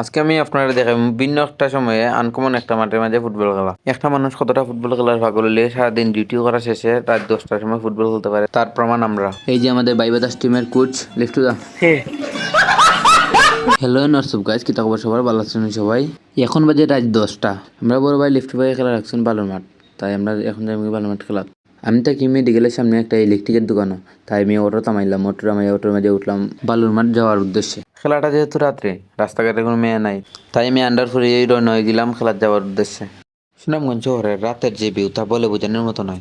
আজকে আমি আপনারা দেখাই ভিন্ন একটা সময়ে আনকমন একটা মাঠের মাঝে ফুটবল খেলা। একটা মানুষ কতটা ফুটবল খেলার পাগল হলে সারাদিন ডিউটি করা শেষে রাত 10টার সময় ফুটবল খেলতে পারে, তার প্রমাণ আমরা। এই যে আমাদের বাইবাদাস টিমের কোচ লিফটুদা। হ্যালো নরসুপ গাইস, কি খবর সবার? ভালো আছেন সবাই? এখন বাজে রাত 10টা। আমরা বড় ভাই লিফট ভাই খেলা রাখছেন বালুর মাঠ, তাই আমরা এখন যাই বালুর মাঠ খেলা। আমি থাকি মেডিকেলের সামনে একটা ইলেকট্রিকের দোকানও, তাই আমি অটো থামাইলাম, অটোর মাঝে উঠলাম বালুর মাঠ যাওয়ার উদ্দেশ্যে। খেলাটা যেহেতু রাত্রে, রাস্তাঘাটে কোনো মেয়ে নাই, তাই আমি আন্ডার ফুরিয়ে রওনা হয়ে গেলাম খেলার যাওয়ার উদ্দেশ্যে। সুনামগঞ্জ শহরের রাতের যে ভিউ তা বলে বোঝানোর মতো নয়।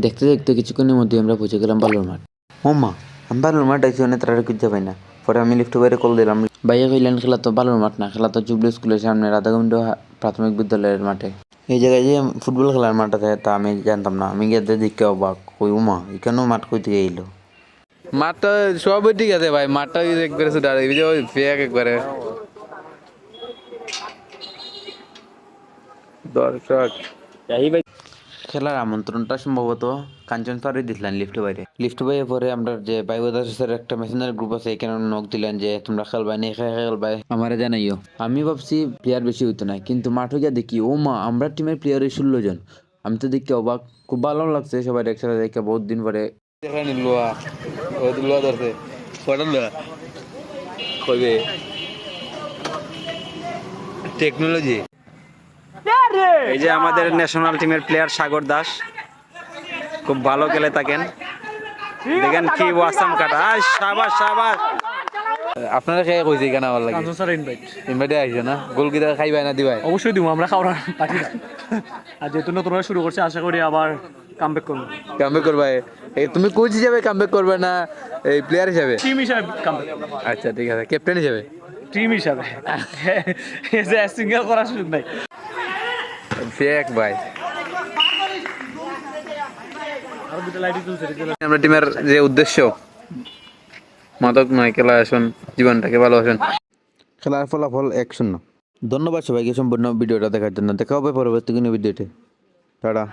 দেখতে দেখতে কিছুক্ষণের মধ্যে আমরা পৌঁছে গেলাম বালুর মাঠ। ও মা, আমি বালুর মাঠ আইসি অনেক তারা খুঁজতে পাই না। পরে আমি লিফট বাইরে কল দিলাম। ভাইয়া কইলেন খেলা তো বালুর মাঠ না, খেলা তো জুবলি স্কুলের সামনে রাধাকুণ্ড প্রাথমিক বিদ্যালয়ের মাঠে। এই জায়গায় যে ফুটবল খেলার মাঠ আছে তা আমি জানতাম না। আমি গিয়ে দেখতে অবাক, কই উমা এখানেও মাঠ কই থেকে এলো। মাঠটা সবই ঠিক আছে ভাই, মাঠটা একবারে সুদার ওই ফেক একবারে দর্শক। খেলার আমন্ত্রণটা সম্ভবত কাঞ্চন স্যারই দিছিলেন লিফট বাইরে পরে আমরা যে বাইবাদাসের একটা মেসেঞ্জার গ্রুপ আছে, এখানে নক দিলেন যে তোমরা খেলবাই না, খেলবাই আমারে জানাইও। আমি ভাবছি প্লেয়ার বেশি হইতো না, কিন্তু মাঠে গিয়ে দেখি ও মা, আমরা টিমের প্লেয়ার 16 জন। আমি তো দেখি অবাক, খুব ভালো লাগছে সবাই একসাথে দেখে বহুত দিন পরে। টেকনোলজি। এই যে আমাদের ন্যাশনাল টিমের প্লেয়ার সাগর দাস, খুব ভালো খেলে থাকেন। দেখেন কি ওয়াসাম কাটা। শাবাশ শাবাশ। আপনারা খেয়ে কইছি কেন ভালো লাগে? স্যার ইনভাইট আইছে না, গোল কি খাইবাই না দিবাই? অবশ্যই দিব, আমরা খাওয়ার পাচ্ছি না। আর যেহেতু নতুন শুরু করছে, আশা করি আবার কামব্যাক করবো। কামব্যাক করবে? এই তুমি কোচ হিসেবে কামব্যাক করবে না এই প্লেয়ার হিসেবে? টিম হিসাবে কামব্যাক। আচ্ছা ঠিক আছে, ক্যাপ্টেন হিসেবে? টিম হিসাবে। সিঙ্গেল করার সুযোগ নাই। ফেক ভাই। আমরা টিমের যে উদ্দেশ্য, মাদক নয়, খেলা আসুন, জীবনটাকে ভালোবাসুন। খেলার ফলাফল 1-0। ধন্যবাদ সবাইকে সম্পূর্ণ ভিডিওটা দেখার জন্য। দেখা হবে পরবর্তী কোনো ভিডিওতে। টাটা।